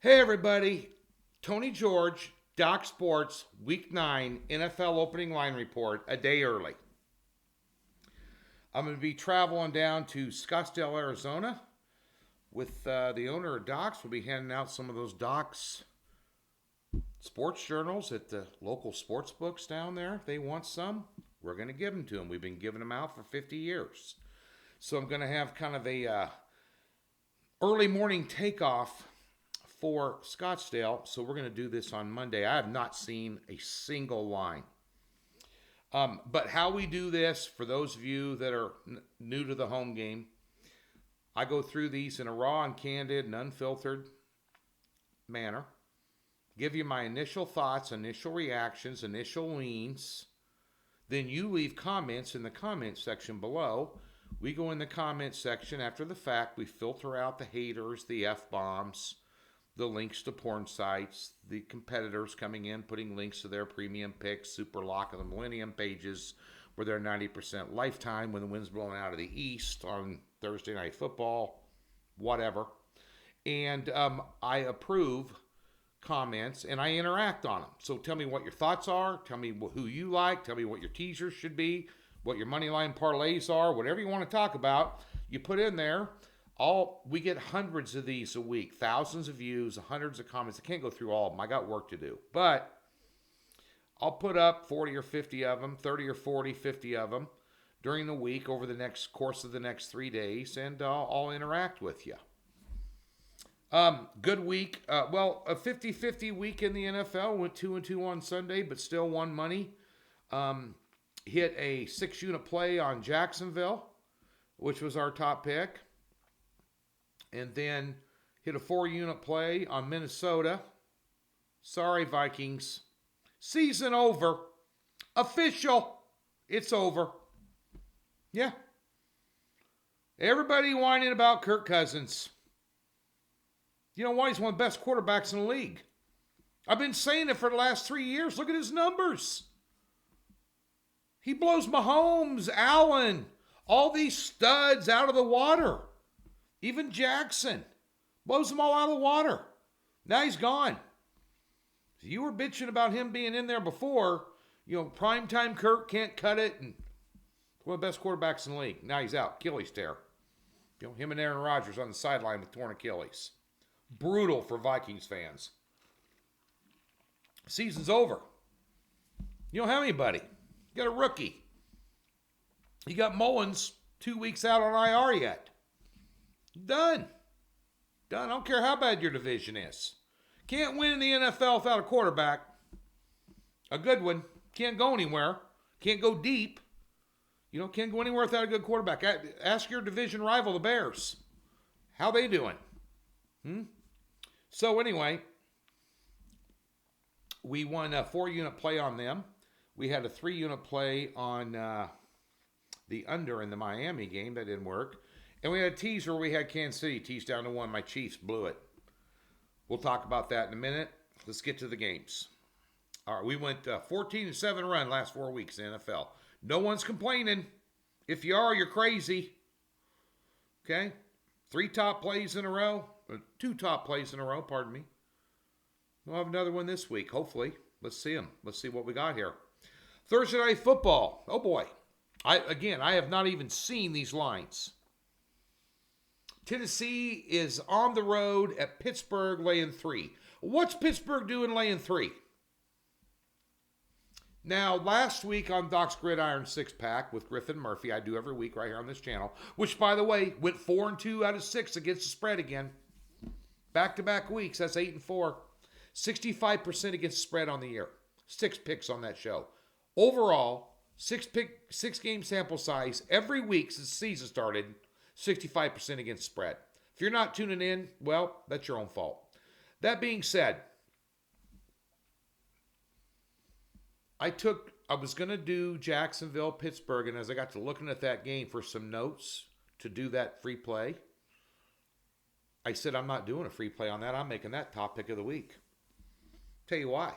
Hey everybody, Tony George, Doc Sports, Week 9 NFL opening line report a day early. I'm going to be traveling down to Scottsdale, Arizona with the owner of Docs. We'll be handing out some of those Docs sports journals at the local sports books down there. If they want some, we're going to give them to them. We've been giving them out for 50 years. So I'm going to have kind of a early morning takeoff for Scottsdale. So we're going to do this on Monday. I have not seen a single line. But how we do this, for those of you that are new to the home game, I go through these in a raw and candid and unfiltered manner. Give you my initial thoughts, initial reactions, initial leans. Then you leave comments in the comment section below. We go in the comment section after the fact. We filter out the haters, the F-bombs, the links to porn sites, the competitors coming in, putting links to their premium picks, Super Lock of the Millennium pages, where they're 90% lifetime when the wind's blowing out of the east on Thursday Night Football, whatever. And I approve comments and I interact on them. So tell me what your thoughts are. Tell me who you like. Tell me what your teasers should be, what your money line parlays are, whatever you want to talk about, you put in there. We get hundreds of these a week, thousands of views, hundreds of comments. I can't go through all of them. I got work to do. But I'll put up 40 or 50 of them, 30 or 40, 50 of them during the week over the course of the next 3 days, and I'll interact with you. Good week. A 50-50 week in the NFL. Went 2-2 on Sunday, but still won money. Hit a 6-unit play on Jacksonville, which was our top pick. And then hit a 4-unit play on Minnesota. Sorry, Vikings. Season over. Official. It's over. Yeah. Everybody whining about Kirk Cousins. You know why? He's one of the best quarterbacks in the league. I've been saying it for the last 3 years. Look at his numbers. He blows Mahomes, Allen, all these studs out of the water. Even Jackson blows them all out of the water. Now he's gone. You were bitching about him being in there before. You know, primetime Kirk can't cut it. And one of the best quarterbacks in the league. Now he's out. Achilles tear. You know, him and Aaron Rodgers on the sideline with torn Achilles. Brutal for Vikings fans. Season's over. You don't have anybody. You got a rookie. You got Mullins 2 weeks out on IR yet. Done. I don't care how bad your division is. Can't win in the NFL without a quarterback. A good one. Can't go anywhere. Can't go deep. You know, can't go anywhere without a good quarterback. Ask your division rival, the Bears. How they doing? So anyway, we won a 4-unit play on them. We had a 3-unit play on the under in the Miami game. That didn't work. And we had a tease where we had Kansas City teased down to 1. My Chiefs blew it. We'll talk about that in a minute. Let's get to the games. All right, we went 14-7 run last 4 weeks in the NFL. No one's complaining. If you are, you're crazy. Okay? 2 top plays in a row, pardon me. We'll have another one this week, hopefully. Let's see them. Let's see what we got here. Thursday Night Football. Oh, boy. I have not even seen these lines. Tennessee is on the road at Pittsburgh laying 3. What's Pittsburgh doing laying 3? Now, last week on Doc's Gridiron 6-Pack with Griffin Murphy, I do every week right here on this channel, which, by the way, went 4-2 out of 6 against the spread again. Back-to-back weeks, that's 8-4. 65% against the spread on the year. 6 picks on that show. Overall, 6-game sample size every week since the season started, 65% against spread. If you're not tuning in, well, that's your own fault. That being said, I was going to do Jacksonville, Pittsburgh, and as I got to looking at that game for some notes to do that free play, I said I'm not doing a free play on that. I'm making that top pick of the week. Tell you why.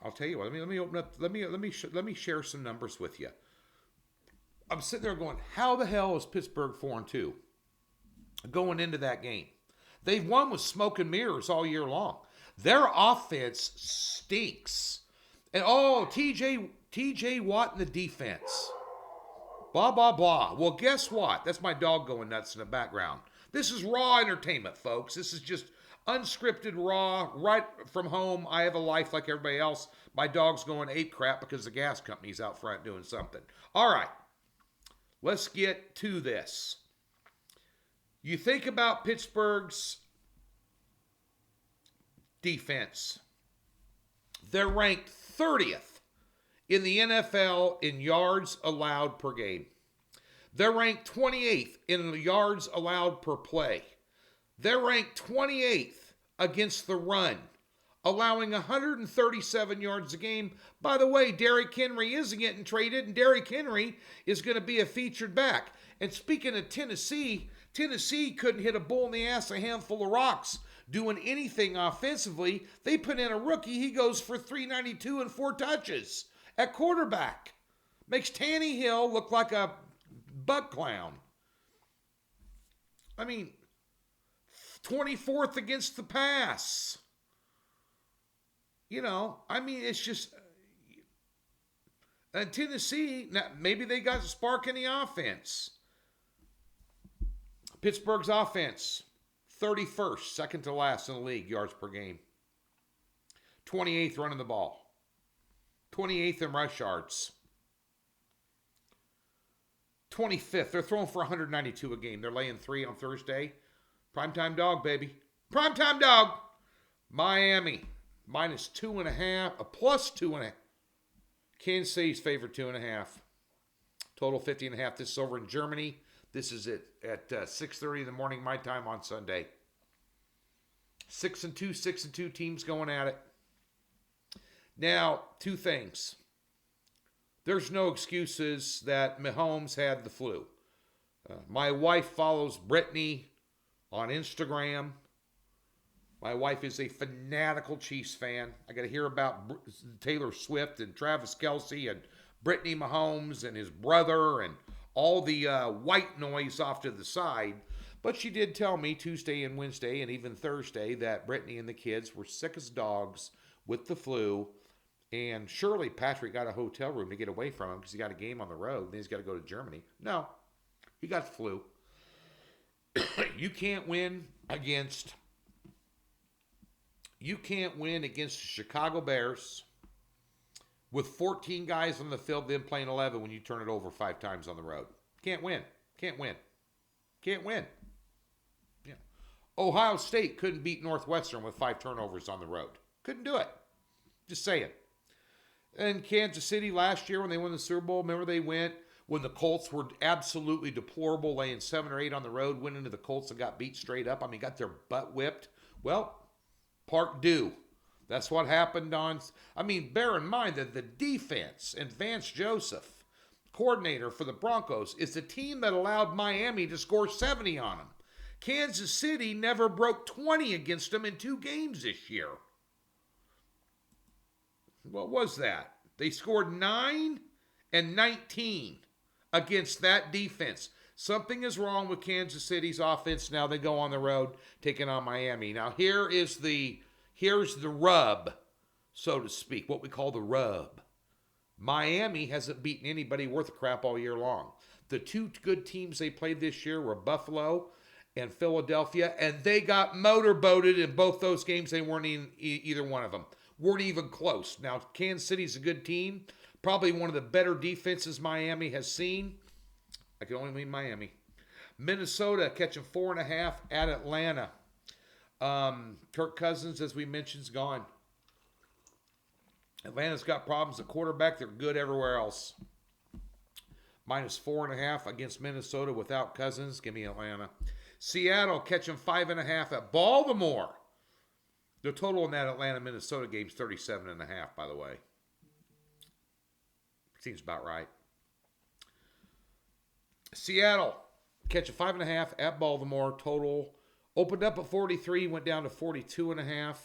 I'll tell you what. Let me open up. Let me share some numbers with you. I'm sitting there going, how the hell is Pittsburgh 4-2? going into that game. They've won with smoke and mirrors all year long. Their offense stinks. And TJ Watt in the defense. Blah, blah, blah. Well, guess what? That's my dog going nuts in the background. This is raw entertainment, folks. This is just unscripted, raw, right from home. I have a life like everybody else. My dog's going ape crap because the gas company's out front doing something. All right. Let's get to this. You think about Pittsburgh's defense. They're ranked 30th in the NFL in yards allowed per game. They're ranked 28th in yards allowed per play. They're ranked 28th against the run, allowing 137 yards a game. By the way, Derrick Henry isn't getting traded, and Derrick Henry is going to be a featured back. And speaking of Tennessee couldn't hit a bull in the ass, a handful of rocks, doing anything offensively. They put in a rookie. He goes for 392 and 4 touches at quarterback. Makes Tannehill look like a bug clown. I mean, 24th against the pass. You know, I mean, it's just... And Tennessee, maybe they got a spark in the offense. Pittsburgh's offense, 31st, second to last in the league, yards per game. 28th running the ball. 28th in rush yards. 25th. They're throwing for 192 a game. They're laying 3 on Thursday. Primetime dog, baby. Primetime dog. Miami, minus 2.5, a plus 2.5. Kansas City's favored 2.5. Total 50.5. This is over in Germany. This is at 6:30 in the morning, my time on Sunday. 6-2 teams going at it. Now, 2 things. There's no excuses that Mahomes had the flu. My wife follows Brittany on Instagram. My wife is a fanatical Chiefs fan. I got to hear about Taylor Swift and Travis Kelce and Brittany Mahomes and his brother and all the white noise off to the side. But she did tell me Tuesday and Wednesday and even Thursday that Brittany and the kids were sick as dogs with the flu. And surely Patrick got a hotel room to get away from him because he got a game on the road. Then he's got to go to Germany. No, he got the flu. You can't win against the Chicago Bears with 14 guys on the field, then playing 11 when you turn it over 5 times on the road. Can't win. Can't win. Can't win. Yeah. Ohio State couldn't beat Northwestern with 5 turnovers on the road. Couldn't do it. Just saying. And Kansas City last year when they won the Super Bowl, remember they went when the Colts were absolutely deplorable, laying 7 or 8 on the road, went into the Colts and got beat straight up. I mean, got their butt whipped. Well, Park due. That's what happened on... I mean, bear in mind that the defense and Vance Joseph, coordinator for the Broncos, is the team that allowed Miami to score 70 on them. Kansas City never broke 20 against them in 2 games this year. What was that? They scored 9 and 19 against that defense. Something is wrong with Kansas City's offense. Now they go on the road taking on Miami. Now here's the rub, so to speak, what we call the rub. Miami hasn't beaten anybody worth a crap all year long. The 2 good teams they played this year were Buffalo and Philadelphia, and they got motorboated in both those games. They weren't in either one of them. Weren't even close. Now, Kansas City's a good team. Probably one of the better defenses Miami has seen. I can only mean Miami. Minnesota catching 4.5 at Atlanta. Kirk Cousins, as we mentioned, is gone. Atlanta's got problems at quarterback. They're good everywhere else. Minus 4.5 against Minnesota without Cousins. Give me Atlanta. Seattle catching 5.5 at Baltimore. The total in that Atlanta-Minnesota game is 37.5, by the way. Seems about right. Seattle catching 5.5 at Baltimore. Total opened up at 43, went down to 42.5.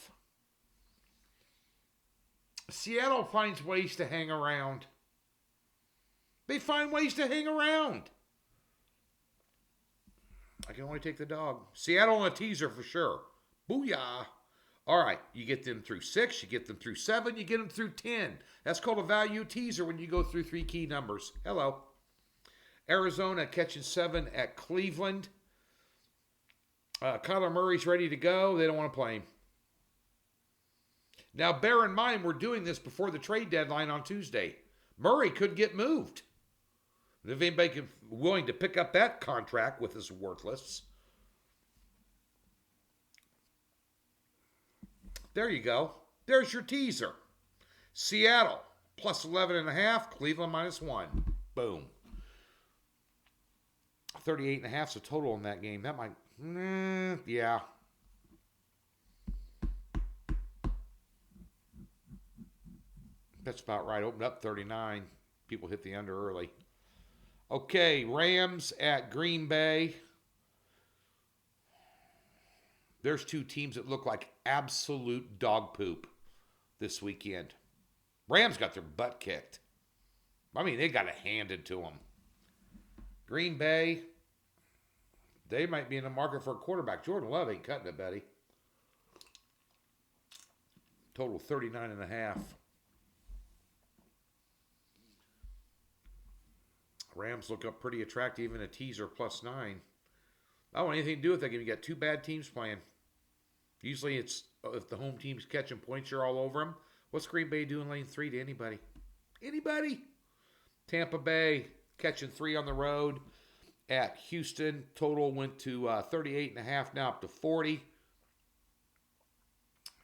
Seattle finds ways to hang around. They find ways to hang around. I can only take the dog. Seattle on a teaser for sure. Booyah. All right, you get them through 6, you get them through 7, you get them through 10. That's called a value teaser when you go through 3 key numbers. Hello. Arizona catching 7 at Cleveland. Kyler Murray's ready to go. They don't want to play him. Now, bear in mind, we're doing this before the trade deadline on Tuesday. Murray could get moved. If anybody willing to pick up that contract with his worthless. There you go. There's your teaser. Seattle plus 11.5. Cleveland -1. Boom. 38.5 is the total in that game. That might, yeah. That's about right. Opened up 39. People hit the under early. Okay, Rams at Green Bay. There's 2 teams that look like absolute dog poop this weekend. Rams got their butt kicked. I mean, they got it handed to them. Green Bay, they might be in the market for a quarterback. Jordan Love ain't cutting it, Betty. Total 39.5. Rams look up pretty attractive, even a teaser +9. I don't want anything to do with that game. You got 2 bad teams playing. Usually it's if the home team's catching points, you're all over them. What's Green Bay doing lane 3 to anybody? Anybody? Tampa Bay catching 3 on the road at Houston. Total went to 38.5, now up to 40.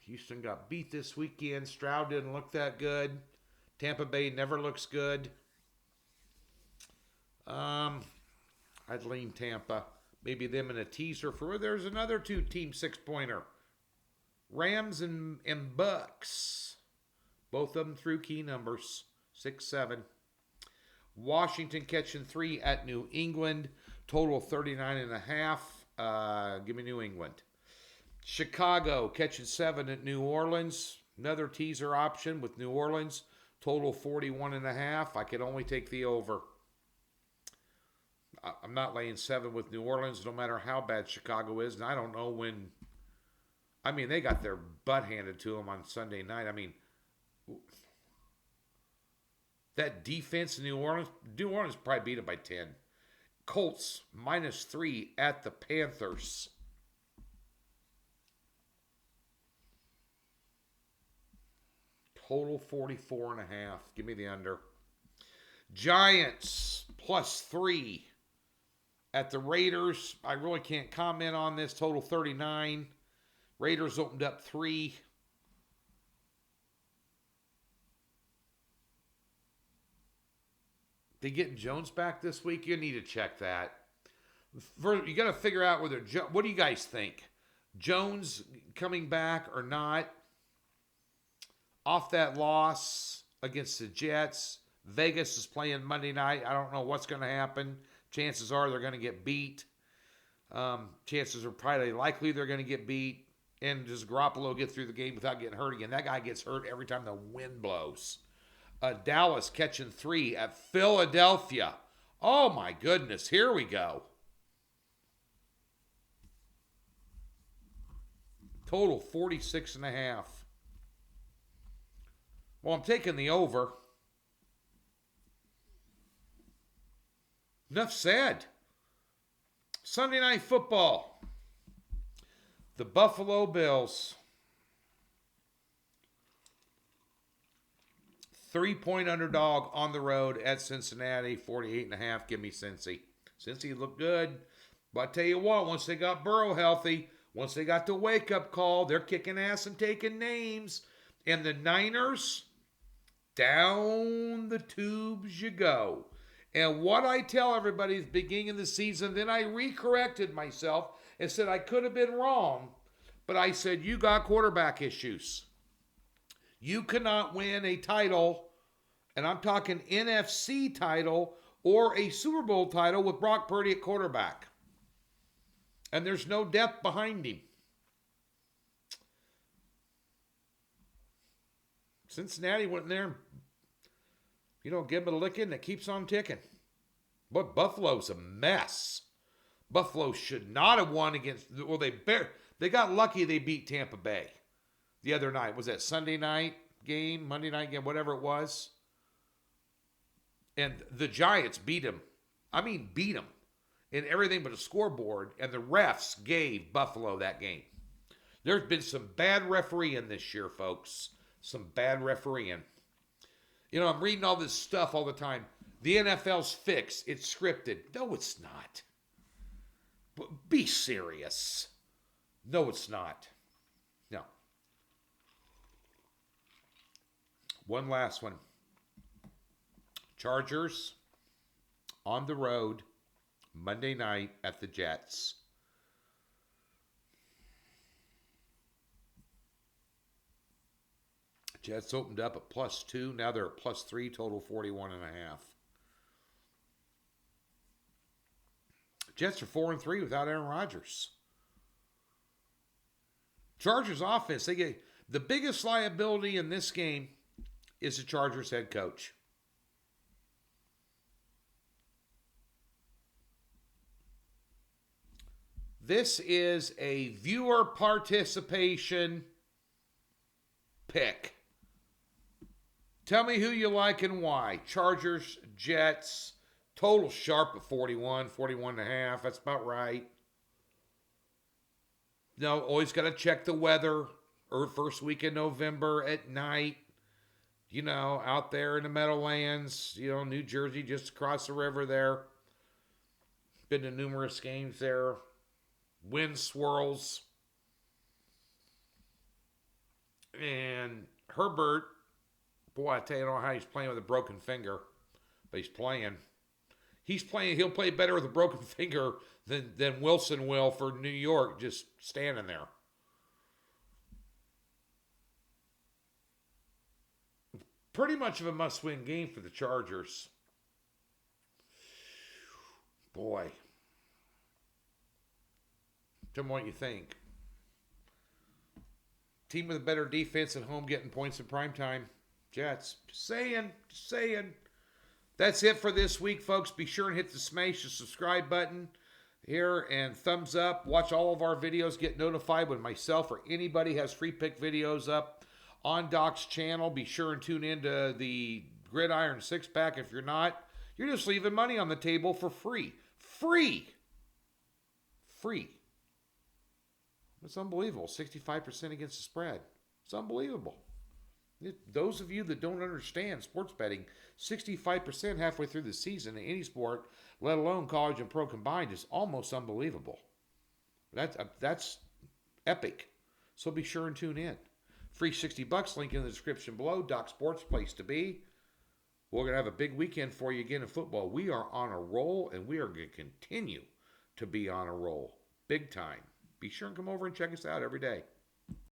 Houston got beat this weekend. Stroud didn't look that good. Tampa Bay never looks good. I'd lean Tampa. Maybe them in a teaser for. There's another 2-team 6-pointer. Rams and Bucks. Both of them through key numbers. 6-7. Washington catching 3 at New England. Total 39.5. Give me New England. Chicago catching 7 at New Orleans. Another teaser option with New Orleans. Total 41.5. I could only take the over. I'm not laying 7 with New Orleans, no matter how bad Chicago is. And I don't know when. I mean, they got their butt handed to them on Sunday night. I mean, that defense in New Orleans probably beat them by 10. Colts -3 at the Panthers. Total 44.5. Give me the under. Giants +3 at the Raiders. I really can't comment on this. Total 39. Raiders opened up 3. They getting Jones back this week? You need to check that. You got to figure out whether. What do you guys think? Jones coming back or not? Off that loss against the Jets. Vegas is playing Monday night. I don't know what's going to happen. Chances are they're going to get beat. Chances are probably likely they're going to get beat. And does Garoppolo get through the game without getting hurt again? That guy gets hurt every time the wind blows. Dallas catching 3 at Philadelphia. Oh my goodness, here we go. Total 46.5. Well, I'm taking the over. Enough said. Sunday Night Football. The Buffalo Bills. 3-point underdog on the road at Cincinnati. 48.5. Give me Cincy. Cincy looked good. But I tell you what, once they got Burrow healthy, once they got the wake-up call, they're kicking ass and taking names. And the Niners, down the tubes you go. And what I tell everybody at the beginning of the season, then I recorrected myself and said I could have been wrong, but I said, you got quarterback issues. You cannot win a title, and I'm talking NFC title or a Super Bowl title with Brock Purdy at quarterback. And there's no depth behind him. Cincinnati went in there and, give him a licking that keeps on ticking. But Buffalo's a mess. Buffalo should not have won against. Well, they got lucky. They beat Tampa Bay the other night. Was that Sunday night game, Monday night game, whatever it was? And the Giants beat them. I mean, beat them in everything but a scoreboard. And the refs gave Buffalo that game. There's been some bad refereeing this year, folks. Some bad refereeing. You know, I'm reading all this stuff all the time. The NFL's fixed. It's scripted. No, it's not. Be serious. No, it's not. No. One last one. Chargers on the road Monday night at the Jets. Jets opened up at +2. Now they're at +3, total 41.5. Jets are 4-3 without Aaron Rodgers. Chargers offense, they get the biggest liability in this game is the Chargers head coach. This is a viewer participation pick. Tell me who you like and why. Chargers, Jets, total sharp at 41, 41.5. That's about right. No, always got to check the weather. Or first week in November at night. You know, out there in the Meadowlands. You know, New Jersey, just across the river there. Been to numerous games there. Wind swirls. And Herbert, boy, I tell you, I don't know how he's playing with a broken finger. But he's playing. He'll play better with a broken finger than Wilson will for New York, just standing there. Pretty much of a must-win game for the Chargers. Boy. Tell me what you think. Team with a better defense at home getting points in primetime. Jets. Just saying. That's it for this week, folks. Be sure and hit the subscribe button here and thumbs up. Watch all of our videos. Get notified when myself or anybody has free pick videos up on Doc's channel. Be sure and tune in to the Gridiron 6-pack. If you're not, you're just leaving money on the table for free. Free. It's unbelievable. 65% against the spread. It's unbelievable. Those of you that don't understand sports betting, 65% halfway through the season in any sport, let alone college and pro combined, is almost unbelievable. That's epic. So be sure and tune in. Free $60, link in the description below. Doc Sports, place to be. We're going to have a big weekend for you again in football. We are on a roll, and we are going to continue to be on a roll. Big time. Be sure and come over and check us out every day.